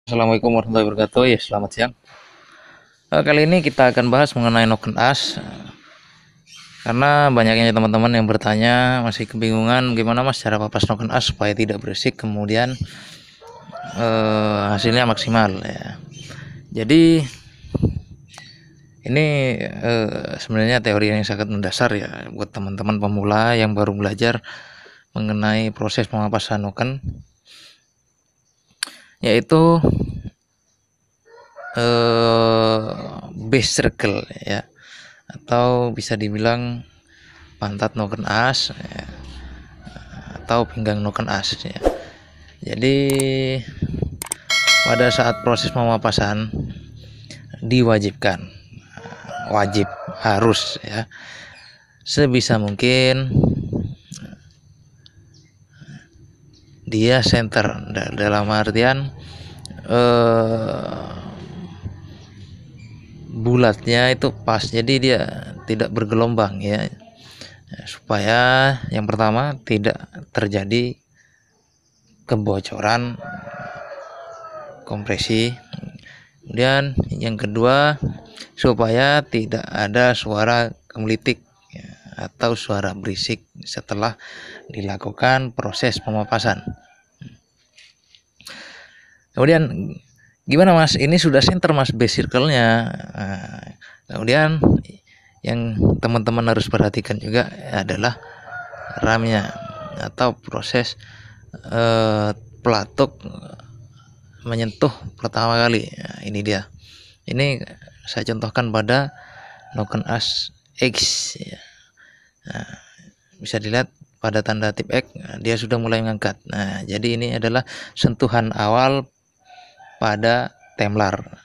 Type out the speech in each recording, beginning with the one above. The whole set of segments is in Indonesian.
Assalamualaikum warahmatullahi wabarakatuh. Ya, selamat siang. Kali ini kita akan bahas mengenai Noken As. Karena banyaknya teman-teman yang bertanya masih kebingungan gimana mas cara papas Noken As supaya tidak berisik kemudian hasilnya maksimal ya. Jadi ini sebenarnya teori yang sangat mendasar ya buat teman-teman pemula yang baru belajar mengenai proses pemapasan Noken, yaitu base circle ya, atau bisa dibilang pantat Noken As ya, atau pinggang Noken As ya. Jadi pada saat proses pemapasan diwajibkan, harus ya, sebisa mungkin dia center, dalam artian bulatnya itu pas, jadi dia tidak bergelombang ya, supaya yang pertama tidak terjadi kebocoran kompresi, kemudian yang kedua supaya tidak ada suara gemelitik ya, atau suara berisik setelah dilakukan proses pemapasan. Kemudian gimana mas, ini sudah center mas base circle-nya. Kemudian yang teman-teman harus perhatikan juga adalah ramnya atau proses pelatuk menyentuh pertama kali. Ini dia, ini saya contohkan pada Noken As X ya. Bisa dilihat pada tanda tip X dia sudah mulai mengangkat. Jadi ini adalah sentuhan awal pada temlar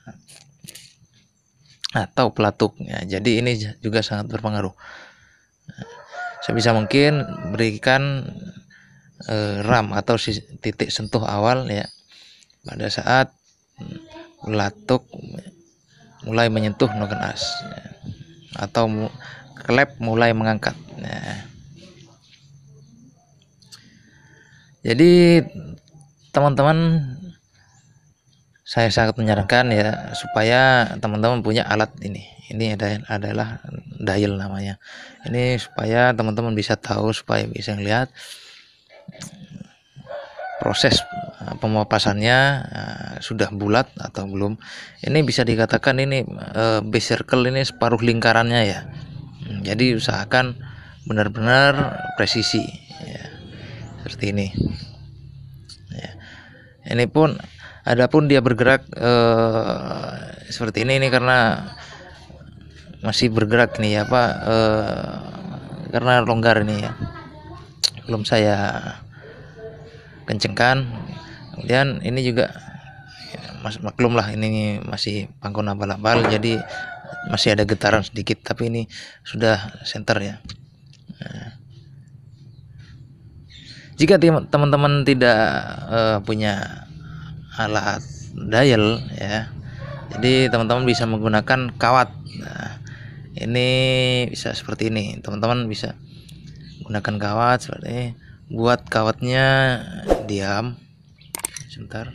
atau pelatuk ya. Jadi ini juga sangat berpengaruh. Sebisa mungkin berikan ram atau titik sentuh awal ya pada saat pelatuk mulai menyentuh Noken As ya, atau klep mulai mengangkat ya. Jadi teman-teman, saya sangat menyarankan ya supaya teman-teman punya alat ini. Ini adalah dial namanya. Ini supaya teman-teman bisa tahu, supaya bisa melihat proses pemapasannya sudah bulat atau belum. Ini bisa dikatakan ini base circle ini separuh lingkarannya ya. Jadi usahakan benar-benar presisi ya, seperti ini ya. Ini pun adapun dia bergerak seperti ini karena masih bergerak nih ya Pak, karena longgar ini ya, belum saya kencengkan. Kemudian ini juga maklum lah, ini masih pangkon abal-abal, jadi masih ada getaran sedikit, tapi ini sudah center ya. Jika teman-teman tidak punya alat dial ya, jadi teman-teman bisa menggunakan kawat. Ini bisa seperti ini, teman-teman bisa gunakan kawat seperti ini. Buat kawatnya diam sebentar,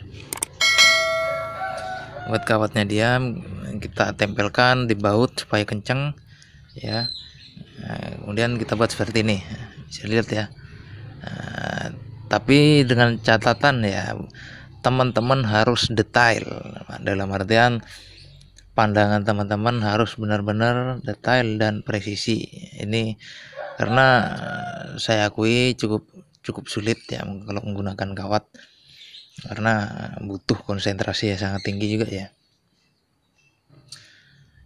buat kawatnya diam, kita tempelkan di baut supaya kencang ya. Kemudian kita buat seperti ini, bisa lihat ya. Tapi dengan catatan ya, teman-teman harus detail, dalam artian pandangan teman-teman harus benar-benar detail dan presisi. Ini karena saya akui cukup sulit ya kalau menggunakan kawat, karena butuh konsentrasi yang sangat tinggi juga ya.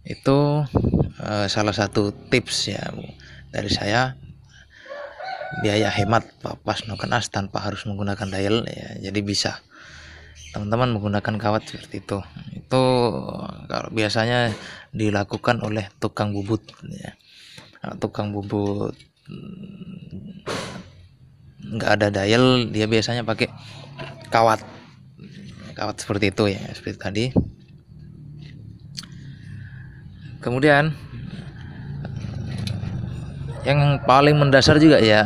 Itu salah satu tips ya dari saya, biaya hemat papas Noken As tanpa harus menggunakan dial ya. Jadi bisa teman-teman menggunakan kawat seperti itu. Itu kalau biasanya dilakukan oleh tukang bubut ya. Tukang bubut nggak ada dial, dia biasanya pakai kawat seperti itu ya, seperti tadi. Kemudian yang paling mendasar juga ya,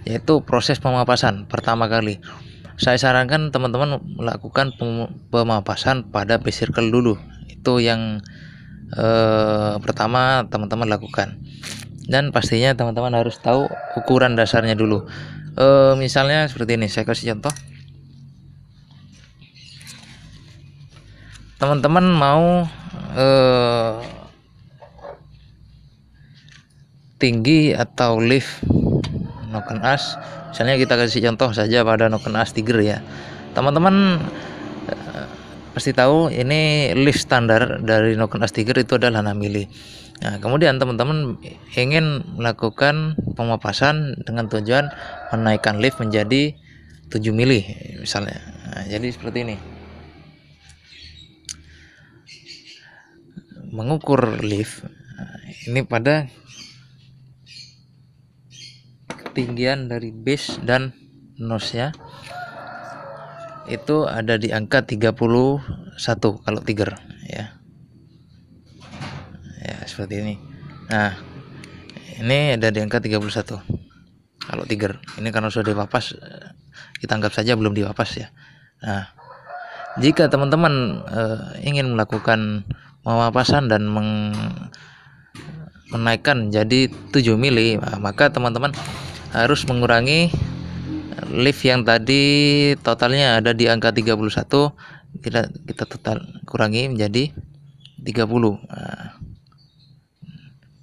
yaitu proses pemapasan pertama kali. saya sarankan teman-teman melakukan pemapasan pada base circle dulu. Itu yang pertama teman-teman lakukan, dan pastinya teman-teman harus tahu ukuran dasarnya dulu. Misalnya seperti ini, saya kasih contoh. Teman-teman mau tinggi atau lift Noken As, misalnya kita kasih contoh saja pada Noken As Tiger ya. Teman-teman pasti tahu ini lift standar dari Noken As Tiger itu adalah 6 mili. Nah, kemudian teman-teman ingin melakukan pemapasan dengan tujuan menaikkan lift menjadi 7 mili misalnya. Nah, jadi seperti ini. Mengukur lift ini pada ketinggian dari base dan nose-nya itu ada di angka 31 kalau Tiger ya. Ya, seperti ini. Nah, ini ada di angka 31 kalau Tiger. Ini karena sudah dipapas, kita anggap saja belum dipapas ya. Nah, jika teman-teman ingin melakukan pemapasan dan menaikkan jadi 7 mili, maka teman-teman harus mengurangi lift yang tadi totalnya ada di angka 31, kita total kurangi menjadi 30. Nah,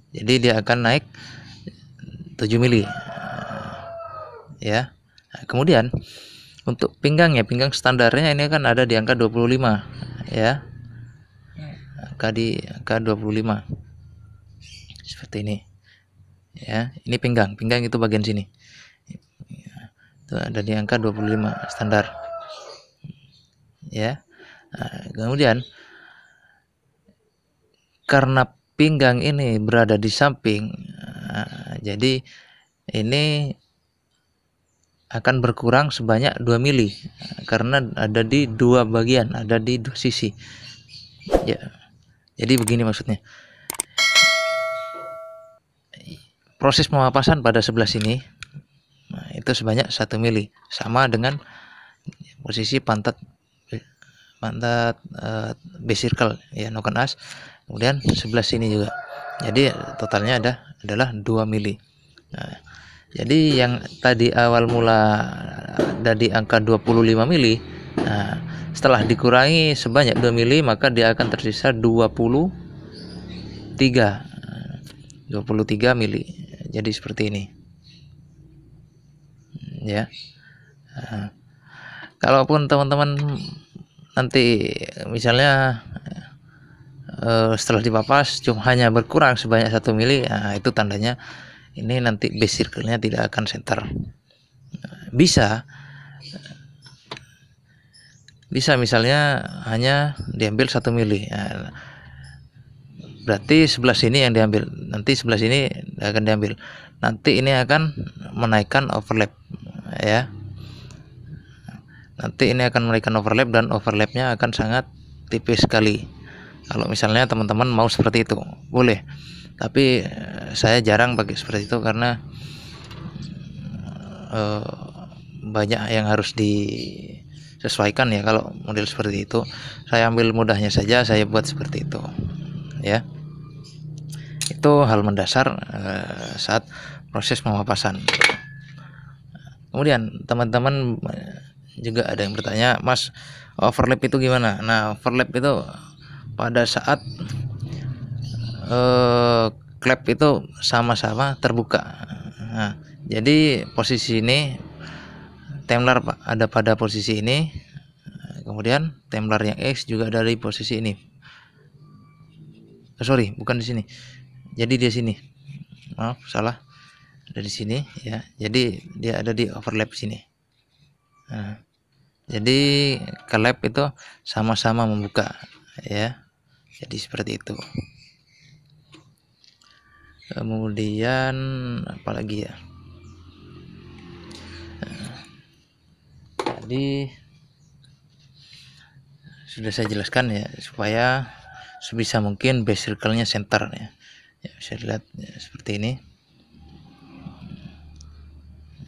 jadi dia akan naik 7 mili ya. Nah, kemudian untuk pinggangnya, pinggang standarnya ini kan ada di angka 25 ya. Angka 25 seperti ini ya. Ini pinggang itu bagian sini. Itu ada di angka 25 standar ya. Nah, kemudian karena pinggang ini berada di samping, jadi ini akan berkurang sebanyak 2 mili karena ada di dua bagian, ada di dua sisi ya. Jadi begini maksudnya, proses pemapasan pada sebelah sini itu sebanyak 1 mili, sama dengan posisi pantat base circle ya, Noken As. Kemudian sebelah sini juga, jadi totalnya adalah 2 mili. Nah, jadi yang tadi awal mula dari angka 25 mili, nah, setelah dikurangi sebanyak 2 mili, maka dia akan tersisa 23 mili. Jadi seperti ini ya. Nah, kalaupun teman-teman nanti misalnya setelah dipapas cuma hanya berkurang sebanyak 1 mili, nah, itu tandanya ini nanti base circle-nya tidak akan center. Bisa misalnya hanya diambil 1 mili, nah, berarti sebelah sini yang diambil, nanti sebelah sini akan diambil, nanti ini akan menaikkan overlap ya. Nanti ini akan menaikkan overlap, dan overlapnya akan sangat tipis sekali. Kalau misalnya teman-teman mau seperti itu boleh, tapi saya jarang pakai seperti itu karena banyak yang harus disesuaikan ya. Kalau model seperti itu, saya ambil mudahnya saja, saya buat seperti itu ya. Itu hal mendasar saat proses pemapasan. Kemudian teman-teman juga ada yang bertanya, Mas, overlap itu gimana? Nah, overlap itu pada saat klep itu sama-sama terbuka. Nah, jadi posisi ini Templar ada pada posisi ini, kemudian Templar yang X juga ada di posisi ini. Sorry, bukan di sini. Jadi di sini. Maaf, salah. Ada di sini ya. Jadi dia ada di overlap sini. Nah, jadi klep itu sama-sama membuka ya. Jadi seperti itu. Kemudian apalagi ya, jadi sudah saya jelaskan ya, supaya sebisa mungkin base circle-nya center ya. Ya, bisa dilihat ya, seperti ini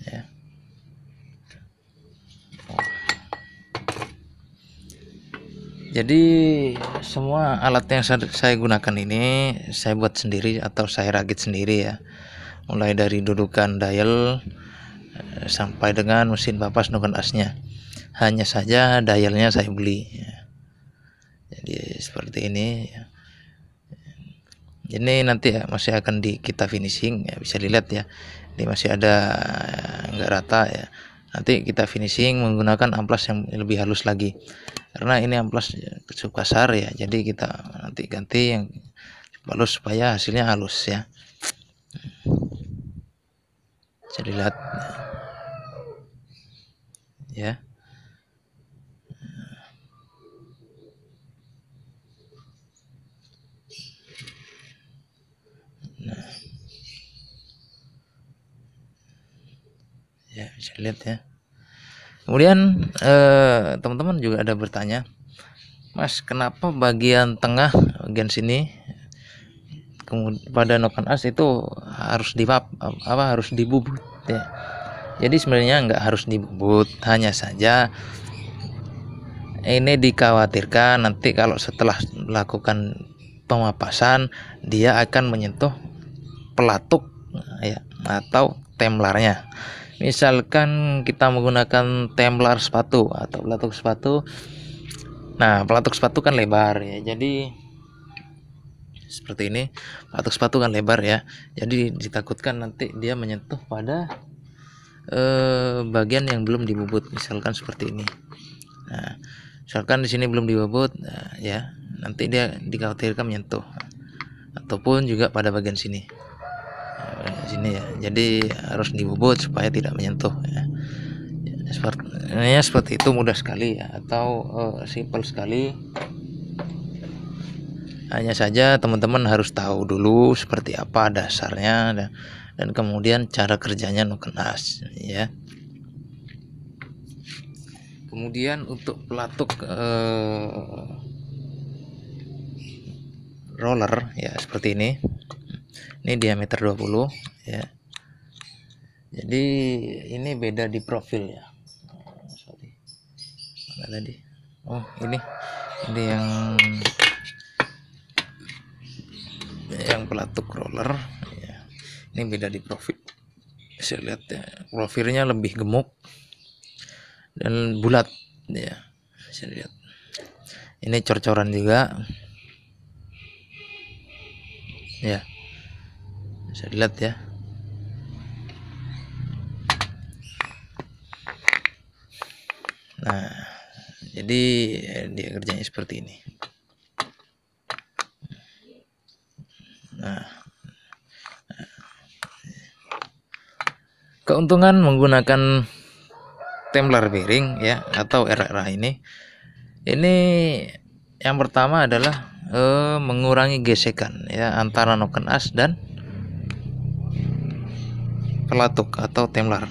ya. Jadi semua alat yang saya gunakan ini saya buat sendiri atau saya rakit sendiri ya, mulai dari dudukan dial sampai dengan mesin papas noken asnya. Hanya saja dialnya saya beli ya. Jadi seperti ini ya. Ini nanti ya masih akan kita finishing ya, bisa dilihat ya, ini masih ada nggak rata ya. Nanti kita finishing menggunakan amplas yang lebih halus lagi, karena ini amplas cukup kasar ya, jadi kita nanti ganti yang halus supaya hasilnya halus ya. Bisa dilihat ya. Nah, ya bisa lihat ya. Kemudian teman-teman juga ada bertanya, Mas, kenapa bagian tengah, bagian sini pada noken as itu harus harus dibubut ya. Jadi sebenarnya nggak harus dibubut, hanya saja ini dikhawatirkan nanti kalau setelah melakukan pemapasan dia akan menyentuh pelatuk ya atau templarnya. Misalkan kita menggunakan templar sepatu atau pelatuk sepatu. Nah, pelatuk sepatu kan lebar ya. Jadi seperti ini, pelatuk sepatu kan lebar ya. Jadi ditakutkan nanti dia menyentuh pada bagian yang belum dibubut, misalkan seperti ini. Nah, misalkan di sini belum dibubut, nah, ya nanti dia dikhawatirkan menyentuh, ataupun juga pada bagian sini. Sini ya, jadi harus dibubut supaya tidak menyentuh ya. Seperti itu, mudah sekali ya, atau simple sekali. Hanya saja teman-teman harus tahu dulu seperti apa dasarnya dan kemudian cara kerjanya noken as ya. Kemudian untuk pelatuk roller ya seperti ini. Ini diameter 20 ya. Jadi ini beda di profil ya. Sorry. Mana tadi? Oh, ini yang pelatuk roller ya. Ini beda di profil. Saya lihat ya, profilnya lebih gemuk dan bulat ya. Saya lihat. Ini cor-coran juga. Ya. Bisa dilihat ya. Nah, jadi dia kerjanya seperti ini. Nah, keuntungan menggunakan templar bearing ya atau RRA ini yang pertama adalah mengurangi gesekan ya antara noken as dan pelatuk atau templar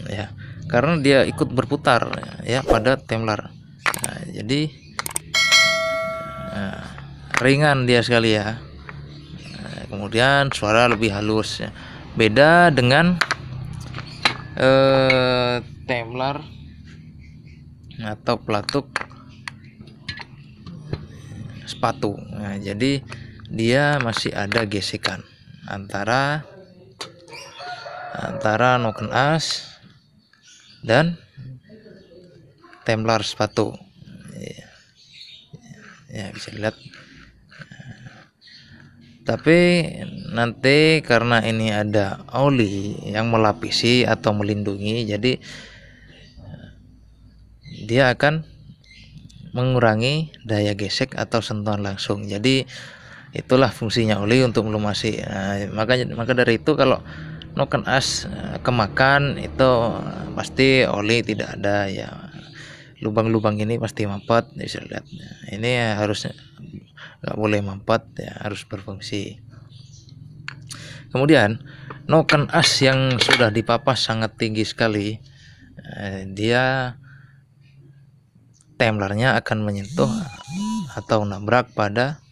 ya, karena dia ikut berputar ya pada templar. Nah, jadi ringan dia sekali ya. Nah, kemudian suara lebih halus ya. Beda dengan templar atau pelatuk sepatu. Nah, jadi dia masih ada gesekan antara noken as dan templar sepatu ya, bisa dilihat. Tapi nanti karena ini ada oli yang melapisi atau melindungi, jadi dia akan mengurangi daya gesek atau sentuhan langsung. Jadi itulah fungsinya oli, untuk melumasi. Nah, maka dari itu kalau noken as kemakan itu pasti oli tidak ada ya, lubang-lubang ini pasti mampet. Bisa lihat ini harusnya nggak boleh mampet ya, harus berfungsi. Kemudian noken as yang sudah dipapas sangat tinggi sekali, dia templarnya akan menyentuh atau nabrak pada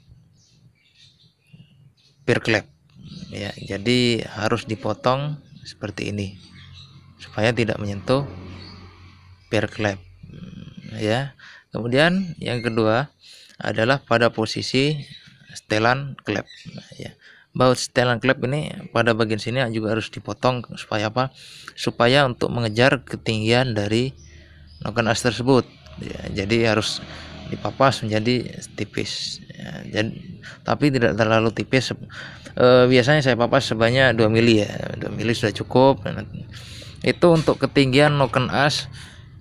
peer klep ya, jadi harus dipotong seperti ini supaya tidak menyentuh peer klep ya. Kemudian yang kedua adalah pada posisi setelan klep. Ya. Baut setelan klep ini pada bagian sini juga harus dipotong supaya apa? Supaya untuk mengejar ketinggian dari noken as tersebut. Ya, jadi harus dipapas menjadi tipis. Ya, tapi tidak terlalu tipis. Biasanya saya papas sebanyak 2 mili ya. 2 mili sudah cukup. Itu untuk ketinggian noken as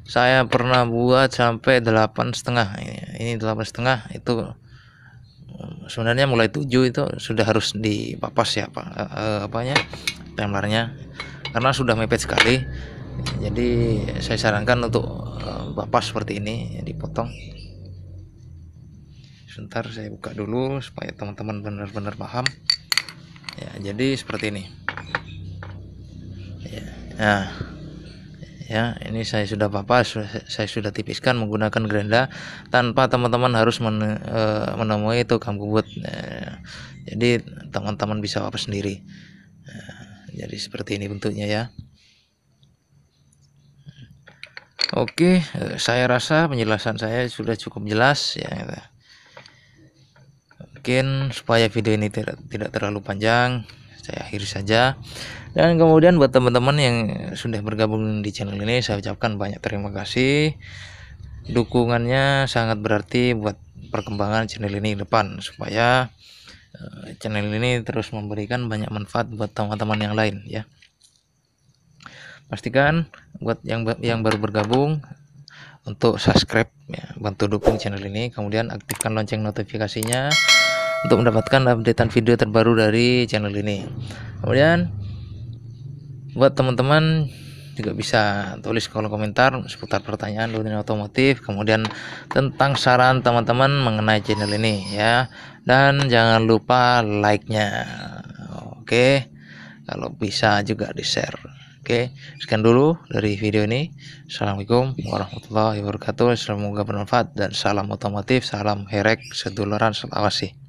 saya pernah buat sampai 8,5. Ini 8,5 itu sebenarnya mulai 7 itu sudah harus dipapas ya Pak, apanya templarnya, karena sudah mepet sekali. Jadi saya sarankan untuk papas seperti ini, dipotong. Sebentar saya buka dulu supaya teman-teman benar-benar paham ya. Jadi seperti ini ya. Nah ya, ini saya sudah papas, saya sudah tipiskan menggunakan gerenda tanpa teman-teman harus menemui tukang bubut. Jadi teman-teman bisa papas sendiri. Jadi seperti ini bentuknya ya. Oke, saya rasa penjelasan saya sudah cukup jelas ya. Mungkin supaya video ini tidak terlalu panjang, saya akhiri saja. Dan kemudian buat teman-teman yang sudah bergabung di channel ini, saya ucapkan banyak terima kasih. Dukungannya sangat berarti buat perkembangan channel ini ke depan, supaya channel ini terus memberikan banyak manfaat buat teman-teman yang lain ya. Pastikan buat yang baru bergabung untuk subscribe ya, bantu dukung channel ini, kemudian aktifkan lonceng notifikasinya untuk mendapatkan updatean video terbaru dari channel ini. Kemudian buat teman-teman juga bisa tulis kolom komentar seputar pertanyaan dunia otomotif, kemudian tentang saran teman-teman mengenai channel ini ya, dan jangan lupa like-nya. Oke, kalau bisa juga di share. Oke, sekian dulu dari video ini. Assalamualaikum warahmatullahi wabarakatuh. Semoga bermanfaat dan salam otomotif, salam herek seduluran selawasi.